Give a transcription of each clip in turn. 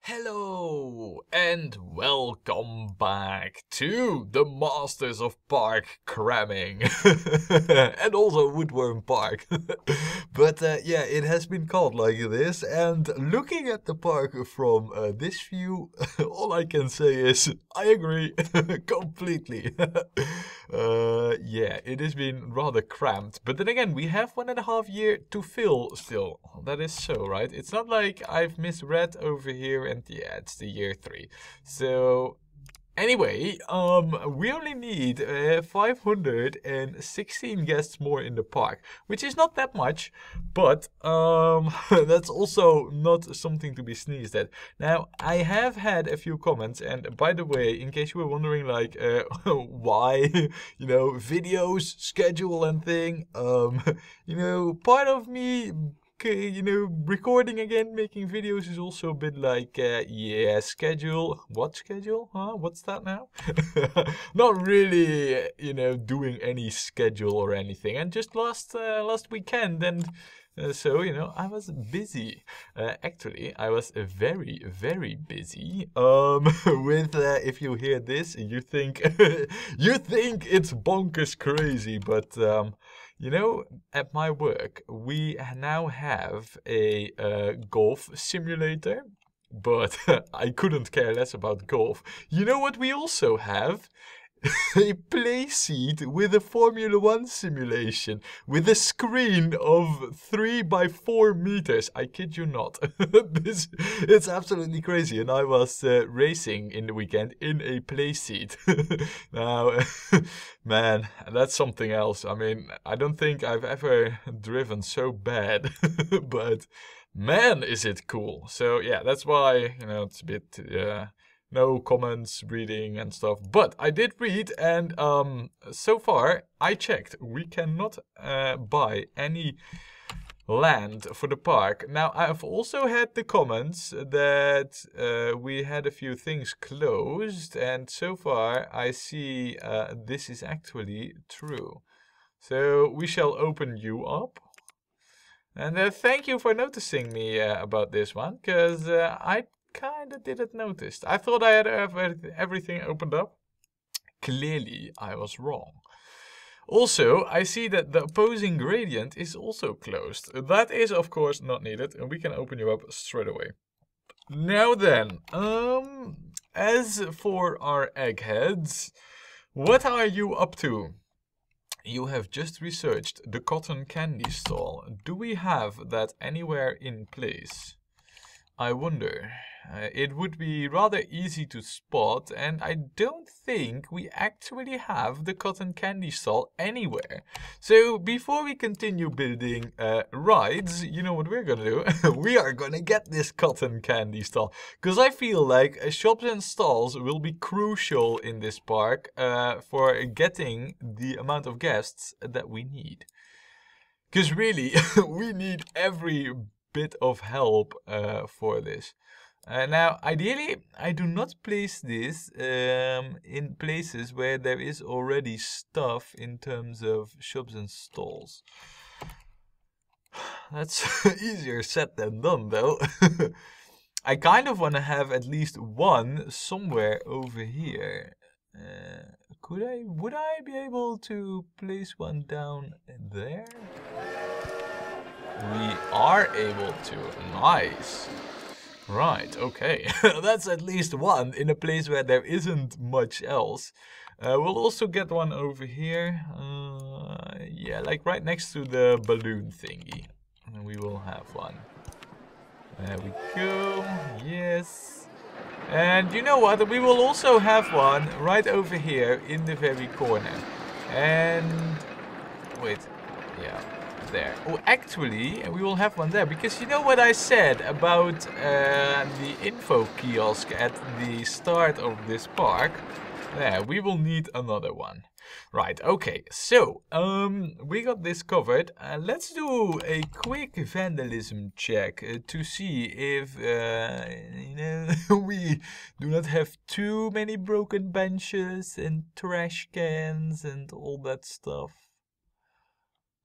Hello and welcome back to the Masters of Park Cramming and also Woodworm Park. But yeah, it has been called like this, and looking at the park from this view, all I can say is I agree completely. Yeah, it has been rather cramped, but then again, we have 1.5 years to fill still. That is so, right? It's not like I've misread over here and yeah, it's the year 3. So anyway, we only need 516 guests more in the park, which is not that much, but that's also not something to be sneezed at. Now, I have had a few comments, and by the way, in case you were wondering, like, why, videos, schedule and thing, part of me recording again, making videos is also a bit like, yeah, schedule. What schedule? Huh? What's that now? Not really, doing any schedule or anything. And just last weekend, and so, I was busy. Actually, I was very, very busy. With, if you hear this, you think, you think it's bonkers crazy, but, at my work, we now have a golf simulator, but I couldn't care less about golf. You know what we also have? A play seat with a Formula 1 simulation with a screen of 3 by 4 meters. I kid you not. It's absolutely crazy. And I was racing in the weekend in a play seat. Now, man, that's something else. I mean, I don't think I've ever driven so bad, but man, is it cool. So yeah, that's why, it's a bit... no comments, reading and stuff. But I did read, and so far I checked. We cannot buy any land for the park. Now, I've also had the comments that we had a few things closed, and so far I see this is actually true. So we shall open you up. And thank you for noticing me about this one, because I kinda didn't notice. I thought I had everything opened up. Clearly, I was wrong. Also, I see that the opposing gradient is also closed. That is, of course, not needed, and we can open you up straight away. Now then, as for our eggheads, what are you up to? You have just researched the cotton candy stall. Do we have that anywhere in place? I wonder. It would be rather easy to spot, and I don't think we actually have the cotton candy stall anywhere. So before we continue building rides, you know what we're gonna do? We are gonna get this cotton candy stall, because I feel like shops and stalls will be crucial in this park for getting the amount of guests that we need. Because really, we need every bit of help for this. Now, ideally, I do not place this in places where there is already stuff in terms of shops and stalls. That's easier said than done, though. I kind of want to have at least one somewhere over here. Would I be able to place one down there? We are able to. Nice. Right, okay. That's at least one in a place where there isn't much else. We'll also get one over here. Yeah, like right next to the balloon thingy. And we will have one. There we go. Yes. And you know what? We will also have one right over here in the very corner. And... wait. Yeah. There. Oh, actually, we will have one there, because you know what I said about the info kiosk at the start of this park? There, we will need another one. Right, okay, so, we got this covered. Let's do a quick vandalism check to see if, we do not have too many broken benches and trash cans and all that stuff.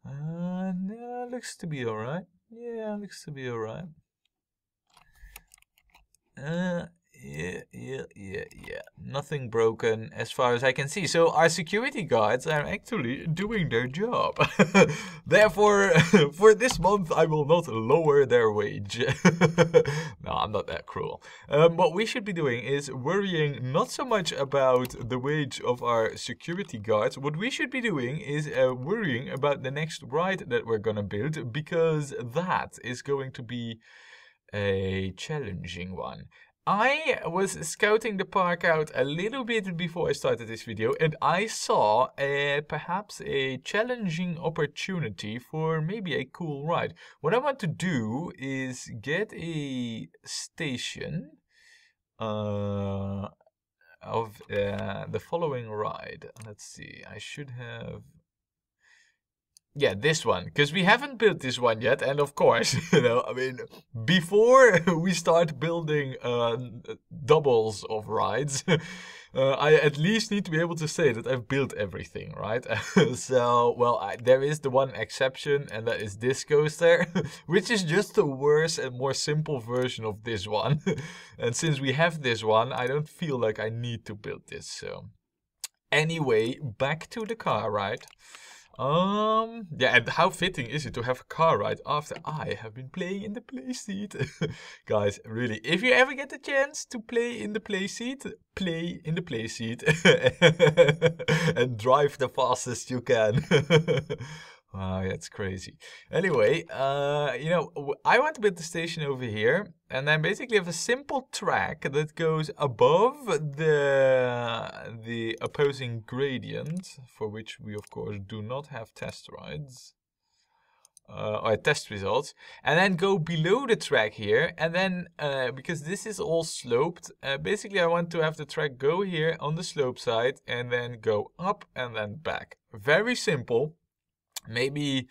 No, looks to be alright. Yeah, looks to be alright. Yeah. Nothing broken as far as I can see. So our security guards are actually doing their job. Therefore, for this month, I will not lower their wage. No, I'm not that cruel. What we should be doing is worrying not so much about the wage of our security guards. What we should be doing is worrying about the next ride that we're gonna build, because that is going to be a challenging one. I was scouting the park out a little bit before I started this video, and I saw perhaps a challenging opportunity for maybe a cool ride. What I want to do is get a station of the following ride. Let's see, I should have... Yeah, this one, because we haven't built this one yet, and of course, you know, I mean, before we start building doubles of rides, I at least need to be able to say that I've built everything, right? So, well, there is the one exception, and that is this coaster, which is just a worse and more simple version of this one. And since we have this one, I don't feel like I need to build this, so... Anyway, back to the car ride. Yeah, and how fitting is it to have a car ride after I have been playing in the play seat? Guys, really, if you ever get the chance to play in the play seat, play in the play seat. And drive the fastest you can. Wow, that's crazy. Anyway, you know, I want to build the station over here, and then basically have a simple track that goes above the opposing gradient, for which we of course do not have test rides. Or test results, and then go below the track here, and then because this is all sloped, basically I want to have the track go here on the slope side and then go up and then back. Very simple. Maybe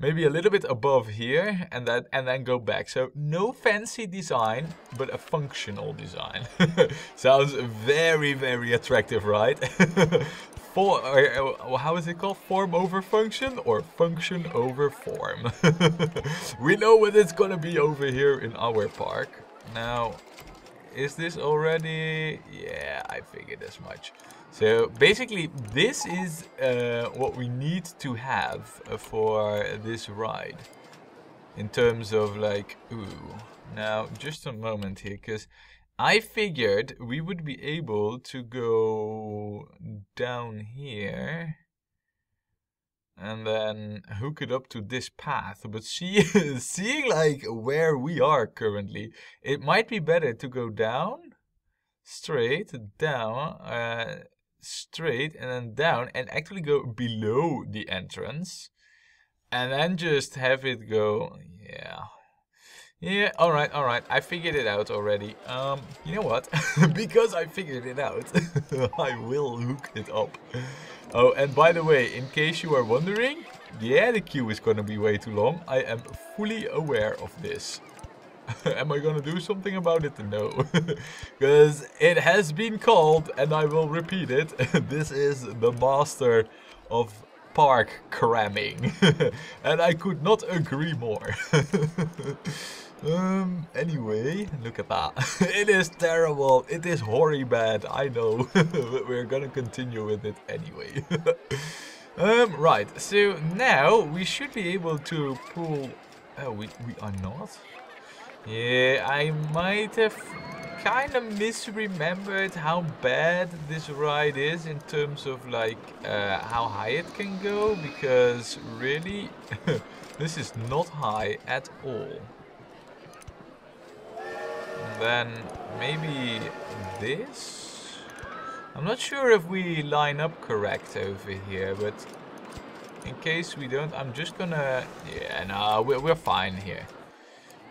a little bit above here, and then go back. So no fancy design, but a functional design. Sounds very, very attractive, right? How is it called? Form over function, or function over form? We know what it's gonna be over here in our park. Now, is this already? Yeah, I figured as much. So basically, this is what we need to have for this ride. In terms of like, ooh. Now, just a moment here, because I figured we would be able to go down here and then hook it up to this path. But seeing like where we are currently, it might be better to go down, straight, down, straight, and then down, and actually go below the entrance, and then just have it go, yeah, all right, I figured it out already. You know what? Because I figured it out, I will hook it up. Oh, and by the way, in case you are wondering, yeah, the queue is gonna be way too long. I am fully aware of this. Am I gonna do something about it? No. Because it has been called, and I will repeat it, this is the master of park cramming. And I could not agree more. Anyway, look at that. It is terrible. It is horrid bad, I know. But we're gonna continue with it anyway. Right, so now we should be able to pull... Oh, we are not? Yeah, I might have kind of misremembered how bad this ride is in terms of like how high it can go, because really this is not high at all. And then maybe this? I'm not sure if we line up correct over here, but in case we don't, I'm just gonna... Yeah, no, we're fine here.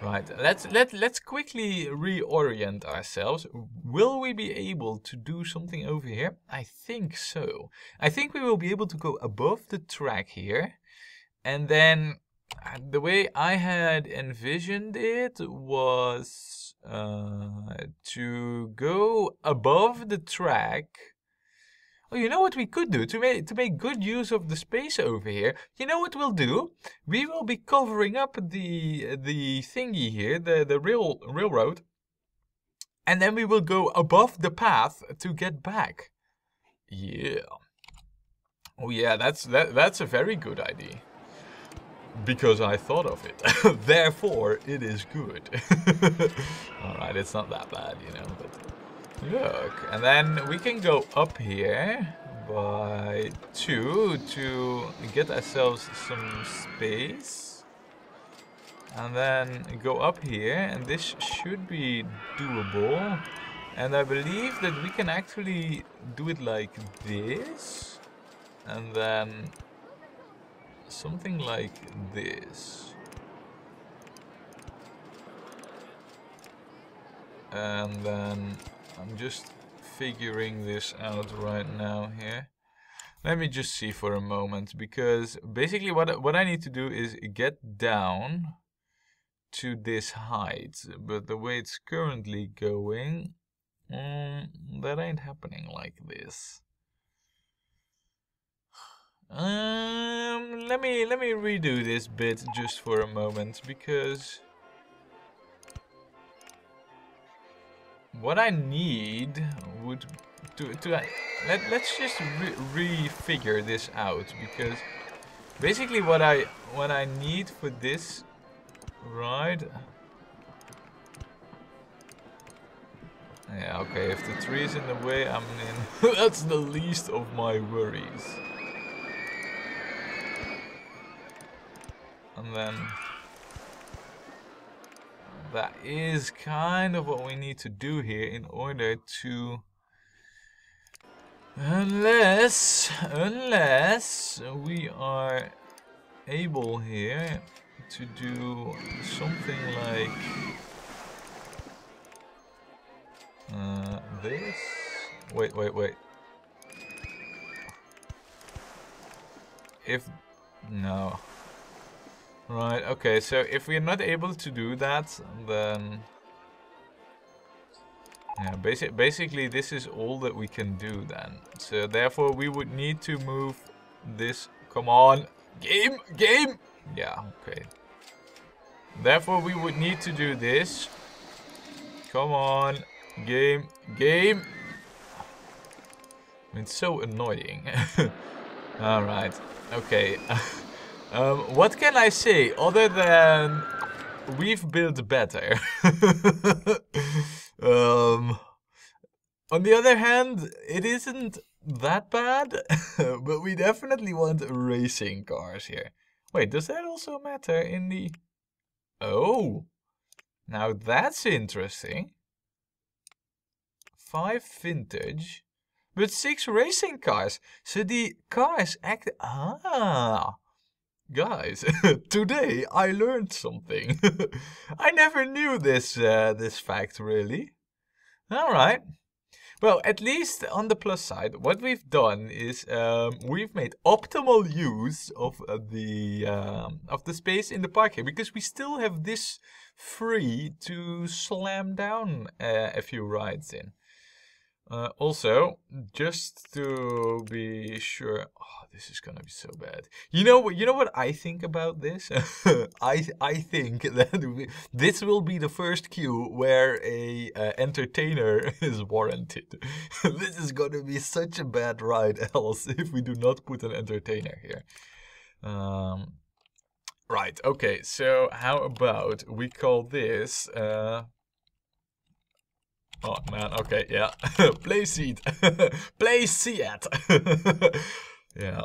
Right, let's quickly reorient ourselves. Will we be able to do something over here? I think so. I think we will be able to go above the track here, and then the way I had envisioned it was to go above the track. Oh, you know what we could do to make good use of the space over here? You know what we'll do? We will be covering up the thingy here, the railroad, And then we will go above the path to get back. Yeah. Oh yeah, that's a very good idea. Because I thought of it. Therefore, it is good. Alright, it's not that bad, you know, but look. And then we can go up here by 2 to get ourselves some space. And then go up here, and this should be doable. And I believe that we can actually do it like this. And then something like this. And then I'm just figuring this out right now here. Let me just see for a moment, because basically what I need to do is get down to this height, but the way it's currently going, that ain't happening like this. Let me redo this bit just for a moment, because what I need would let's just refigure this out, because basically what I need for this ride. Yeah, okay, if the tree is in the way, I'm in. That's the least of my worries. And then that is kind of what we need to do here in order to, unless we are able here to do something like this. Wait. If no. Right, okay, so if we're not able to do that, then yeah, basically this is all that we can do then. So therefore we would need to move this. Come on, game. Yeah, okay. Therefore we would need to do this. Come on, game. It's so annoying. All right, okay. What can I say other than we've built better? On the other hand, it isn't that bad, but we definitely want racing cars here. Wait, does that also matter in the... Oh, now that's interesting. 5 vintage, but 6 racing cars. So the cars act... Ah... Guys, today I learned something. I never knew this this fact, really. All right. Well, at least on the plus side, what we've done is we've made optimal use of the space in the park here, because we still have this free to slam down a few rides in. Also, just to be sure, oh, this is gonna be so bad. You know what I think about this? I think that this will be the first queue where a entertainer is warranted. This is gonna be such a bad ride else if we do not put an entertainer here. Right. Okay. So how about we call this? Oh man, okay, yeah. Play seat. Play seat. Yeah.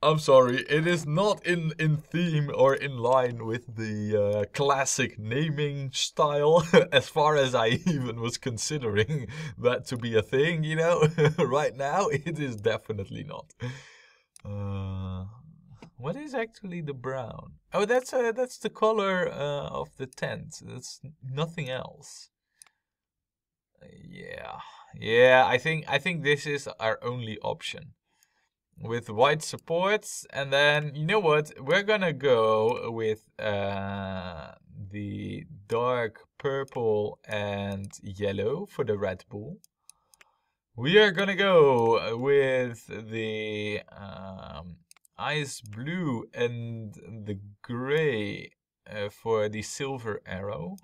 I'm sorry, it is not in theme or in line with the classic naming style, as far as I even was considering that to be a thing, you know. Right now, it is definitely not. What is actually the brown? Oh, that's the color of the tent. That's nothing else. Yeah, I think this is our only option. With white supports, and then, you know what? We're gonna go with the dark purple and yellow for the Red Bull. We are gonna go with the ice blue and the gray for the silver arrow.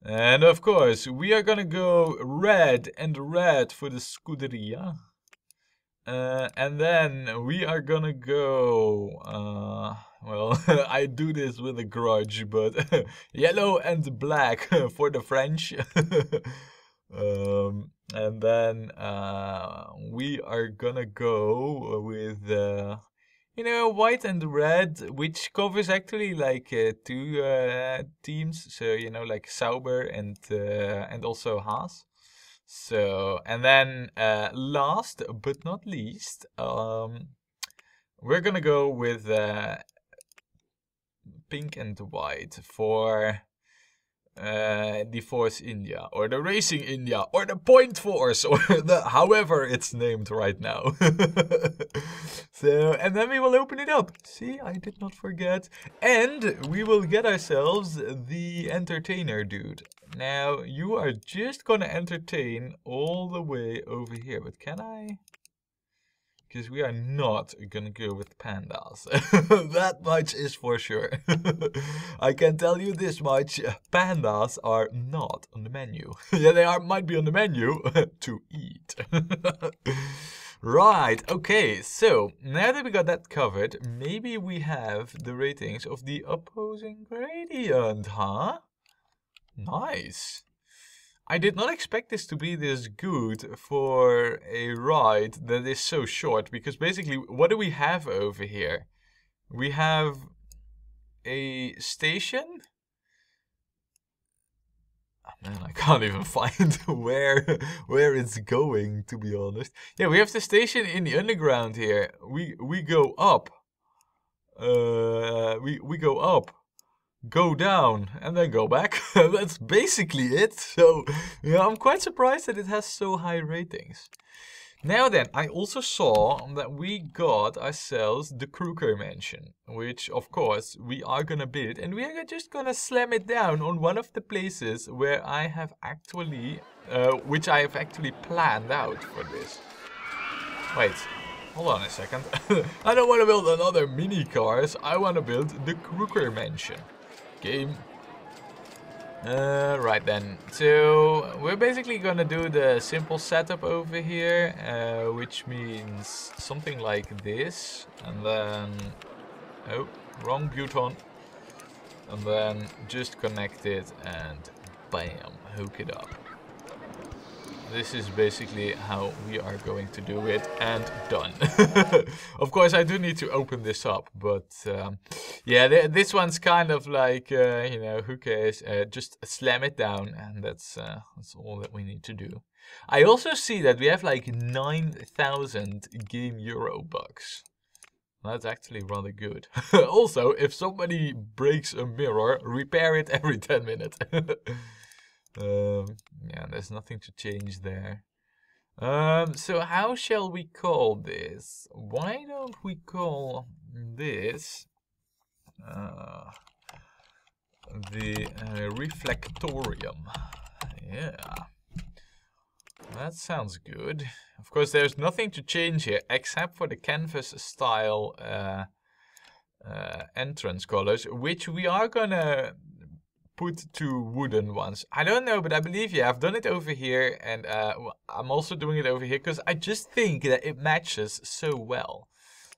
And of course, we are gonna go red and red for the Scuderia. And then we are gonna go, well, I do this with a grudge, but yellow and black for the French. And then we are gonna go with, you know, white and red, which covers actually like two teams. So, you know, like Sauber and also Haas. So, and then last but not least, we're gonna go with pink and white for the Force India, or the Racing India, or the Point Force, or the however it's named right now. So, and then we will open it up. See, I did not forget. And we will get ourselves the entertainer dude. Now, you are just gonna entertain all the way over here, but can I? Because we are not gonna go with pandas. That much is for sure. I can tell you this much, pandas are not on the menu. Yeah, they might be on the menu to eat. Right, okay, so now that we got that covered, maybe we have the ratings of the opposing gradient, huh? Nice. I did not expect this to be this good for a ride that is so short, because basically, what do we have over here? We have a station. Oh, man, I can't even find where it's going, to be honest. Yeah, we have the station in the underground here. We go up. We go up, go down, and then go back. That's basically it. So, yeah, I'm quite surprised that it has so high ratings. Now then, I also saw that we got ourselves the Kruger Mansion, which of course we are gonna build, and we are just gonna slam it down on one of the places where I have actually, which I have actually planned out for this. Wait. Hold on a second. I don't want to build another mini cars. I want to build the Kruger Mansion. Game. Right then. So we're basically gonna do the simple setup over here, which means something like this, and then oh, wrong button, and then just connect it and bam, hook it up. This is basically how we are going to do it, and done. Of course, I do need to open this up, but yeah, this one's kind of like, you know, who cares? Just slam it down, and that's all that we need to do. I also see that we have like 9,000 game euro bucks. That's actually rather good. Also, if somebody breaks a mirror, repair it every 10 minutes. Yeah, there's nothing to change there. So how shall we call this? Why don't we call this the Reflectorium? Yeah, that sounds good. Of course, there's nothing to change here except for the canvas style entrance colors, which we are gonna put two wooden ones. I don't know, but I believe, yeah, I've done it over here, and I'm also doing it over here because I just think that it matches so well.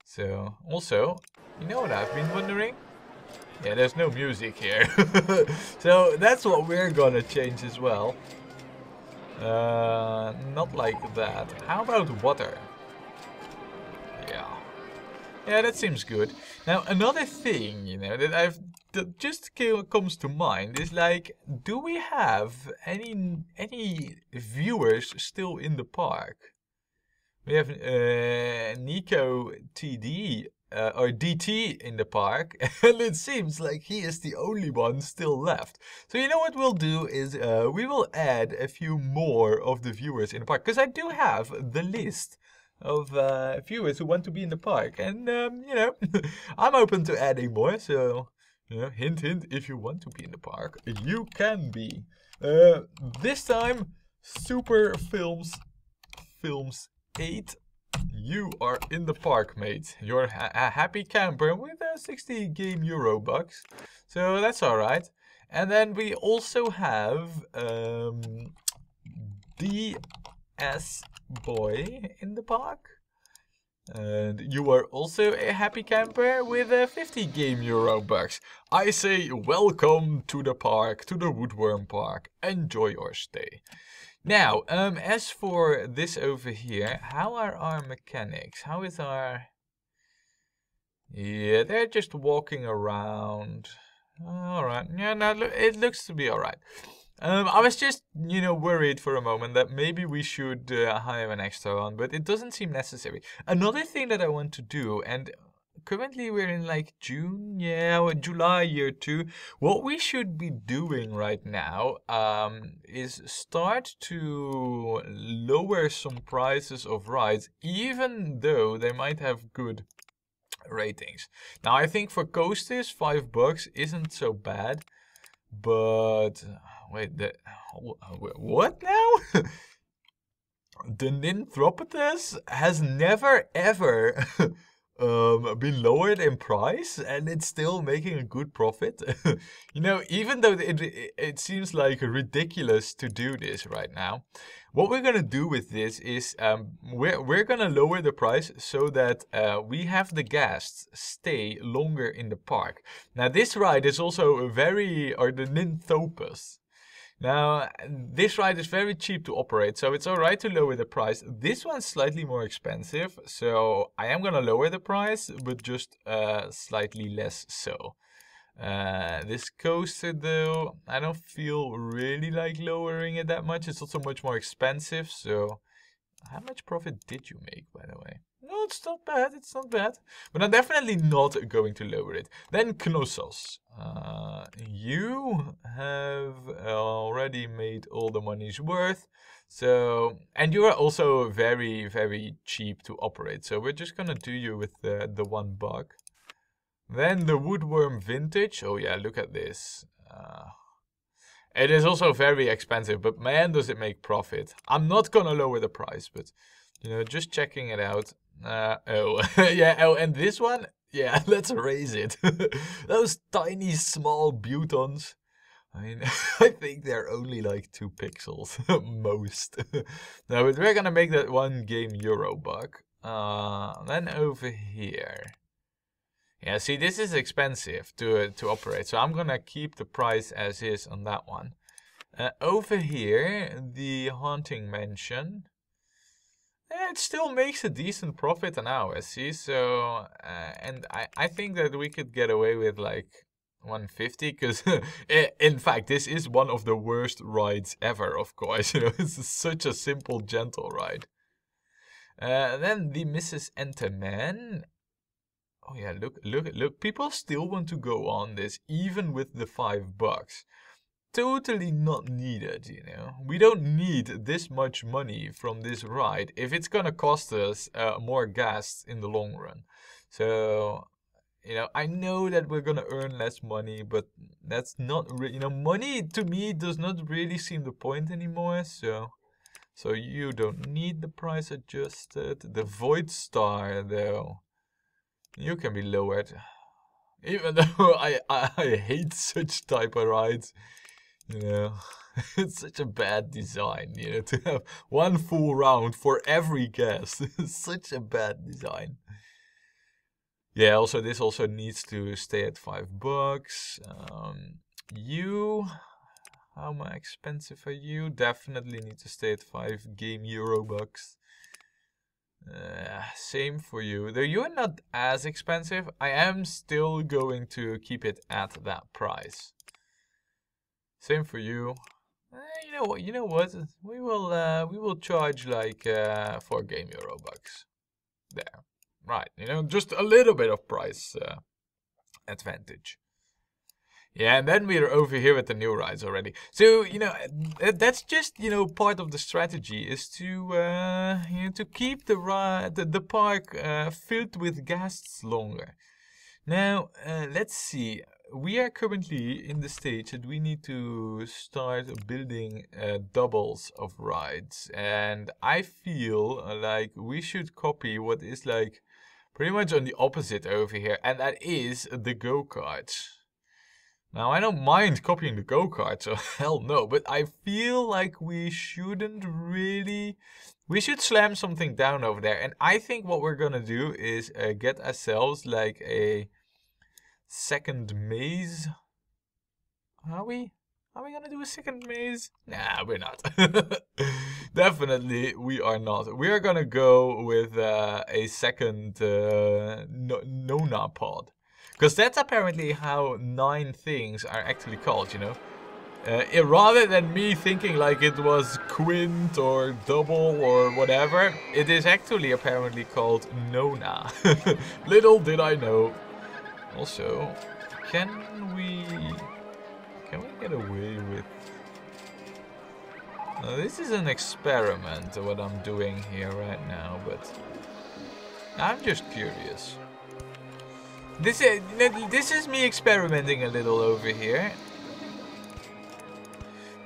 So, also, you know what I've been wondering? Yeah, there's no music here. So that's what we're gonna change as well. Not like that. How about water? Yeah. Yeah, that seems good. Now, another thing, you know, that just comes to mind is like, do we have any viewers still in the park? We have Nico TD or DT in the park, and it seems like he is the only one still left. So you know what we'll do is we will add a few more of the viewers in the park, because I do have the list of viewers who want to be in the park, and you know, I'm open to adding more. So you know, hint hint, if you want to be in the park, you can be. This time, Super Films 8. You are in the park, mate. You're a happy camper with 60 game euro bucks. So that's alright. And then we also have DS Boy in the park. And you are also a happy camper with 50 game euro bucks. I say welcome to the park, to the Woodworm park. Enjoy your stay. Now, as for this over here, how are our mechanics? How is our... Yeah, they're just walking around. Alright, yeah, no, it looks to be alright. I was just, worried for a moment that maybe we should hire an extra one, but it doesn't seem necessary. Another thing that I want to do, and currently we're in like June, yeah, or July year 2. What we should be doing right now is start to lower some prices of rides, even though they might have good ratings. Now I think for coasters, $5 isn't so bad. But wait, what now? The Ninthropotes has never ever been lowered in price, and it's still making a good profit. Even though it seems like ridiculous to do this right now, what we're gonna do with this is we're gonna lower the price so that we have the guests stay longer in the park. Now this ride is also the Ninthopus. Now, this ride is very cheap to operate, so it's alright to lower the price. This one's slightly more expensive, so I am gonna lower the price, but just slightly less so. This coaster though, I don't feel really like lowering it that much. It's also much more expensive, so... How much profit did you make, by the way? No, it's not bad, it's not bad. But I'm definitely not going to lower it. Then Knossos. You have already made all the money's worth. So, and you are also very, very cheap to operate. So we're just gonna do you with the $1. Then the Woodworm Vintage. Oh yeah, look at this. It is also very expensive, but man, does it make profit. I'm not gonna lower the price, but, just checking it out. Yeah, oh, and this one, yeah, let's raise it. Those tiny, small Butons. I mean, I think they're only like 2 pixels, most. No, but we're gonna make that 1 game euro buck. Then over here. Yeah, see, this is expensive to operate, so I'm gonna keep the price as is on that one. Over here, the Haunting Mansion. It still makes a decent profit an hour, see? So, and I think that we could get away with like 150, because in fact, this is one of the worst rides ever, of course. It's such a simple, gentle ride. Then the Mrs. Enterman. Oh yeah, look, people still want to go on this, even with the $5. Totally not needed, We don't need this much money from this ride if it's gonna cost us more gas in the long run. So, I know that we're gonna earn less money, but that's not really, money to me does not really seem the point anymore, so you don't need the price adjusted. The Void Star, though. You can be lowered. Even though I hate such type of rides. It's such a bad design, to have 1 full round for every guest. It's such a bad design. Yeah, also this also needs to stay at $5. How much expensive are you? Definitely need to stay at 5 game euro bucks. Same for you. Though you're not as expensive, I am still going to keep it at that price. Same for you. You know what? We will charge like 4 game euro bucks. There. Right, just a little bit of price advantage. Yeah, and then we're over here with the new rides already. So, that's just, part of the strategy is to keep the park filled with guests longer. Now, let's see. We are currently in the stage that we need to start building doubles of rides. And I feel like we should copy what is like pretty much on the opposite over here. And that is the go-karts. Now, I don't mind copying the go-kart, so hell no, but I feel like we shouldn't really... We should slam something down over there, and I think what we're gonna do is get ourselves like a second maze. Are we? Are we gonna do a second maze? Nah, we're not. Definitely, we are not. We are gonna go with a second Nona pod. Because that's apparently how 9 things are actually called, you know? Rather than me thinking like it was quint or double or whatever, it is actually apparently called Nona. Little did I know. Also, can we get away with... this is an experiment, what I'm doing here right now, but I'm just curious. This is me experimenting a little over here.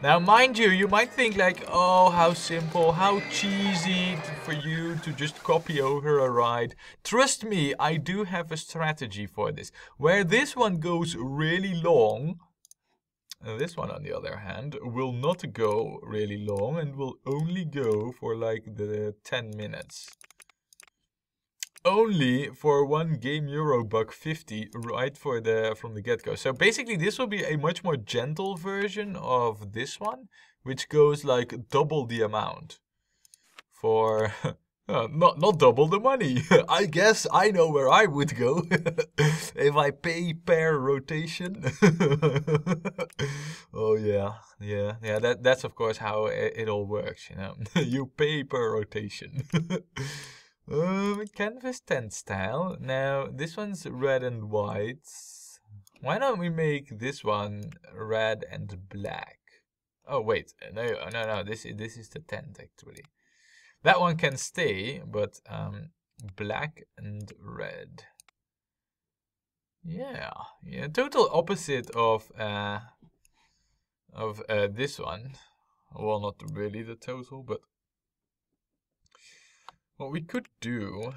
Now, mind you, you might think like, oh, how simple, how cheesy for you to just copy over a ride. Trust me, I do have a strategy for this. Where this one goes really long, this one, on the other hand, will not go really long and will only go for like the 10 minutes. Only for 1 game euro buck 50 right from the get-go. So basically this will be a much more gentle version of this one, which goes like double the amount. For not double the money. I guess I know where I would go if I pay per rotation. Oh yeah. That's of course how it all works, you know. You pay per rotation. Canvas tent style. Now, this one's red and white. Why don't we make this one red and black? Oh, wait. No. This is the tent, actually. That one can stay, but black and red. Yeah. Total opposite of this one. Well, not really the total, but... What we could do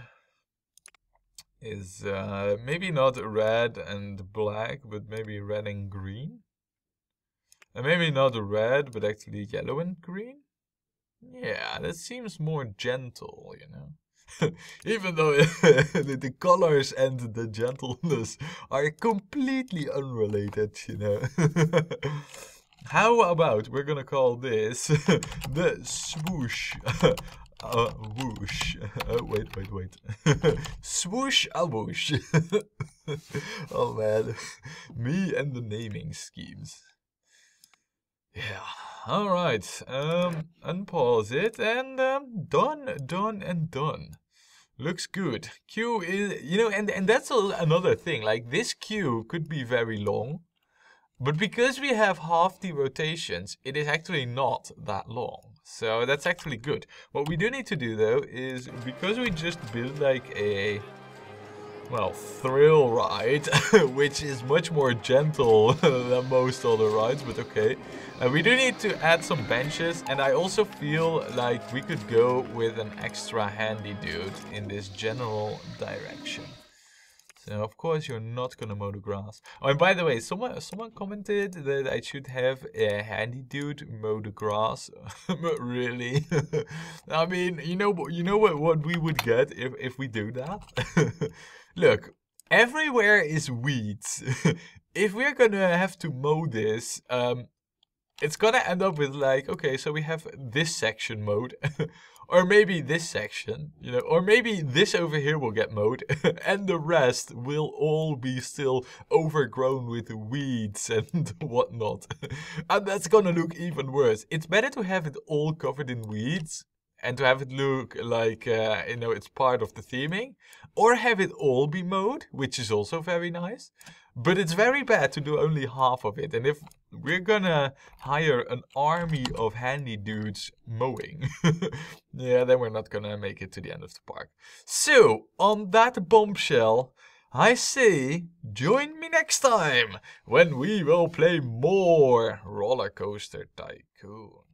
is maybe not red and black, but maybe red and green. And maybe not red, but actually yellow and green. Yeah, that seems more gentle, you know. Even though the colors and the gentleness are completely unrelated, you know. How about we're gonna call this the swoosh. Whoosh. Wait. Swoosh a whoosh. Oh man. Me and the naming schemes. Yeah. Alright. Unpause it and done. Looks good. Queue is, you know, and that's another thing. Like, this queue could be very long, but because we have half the rotations, it is actually not that long. So that's actually good. What we do need to do though is, because we just built like a, well, thrill ride, which is much more gentle than most other rides, but okay. We do need to add some benches, and I also feel like we could go with an extra handy dude in this general direction. So of course you're not gonna mow the grass. Oh, and by the way, someone commented that I should have a handy dude mow the grass. But really? I mean, you know what we would get if we do that? Look, everywhere is weeds. If we're gonna have to mow this, it's gonna end up with like, okay, so we have this section mowed. Or maybe this section, you know, or maybe this over here will get mowed, and the rest will all be still overgrown with weeds and whatnot. And that's gonna look even worse. It's better to have it all covered in weeds, and to have it look like, you know, it's part of the theming, or have it all be mowed, which is also very nice. But it's very bad to do only half of it. And if we're gonna hire an army of handy dudes mowing, yeah, then we're not gonna make it to the end of the park. So, on that bombshell, I say, join me next time when we will play more Rollercoaster Tycoon.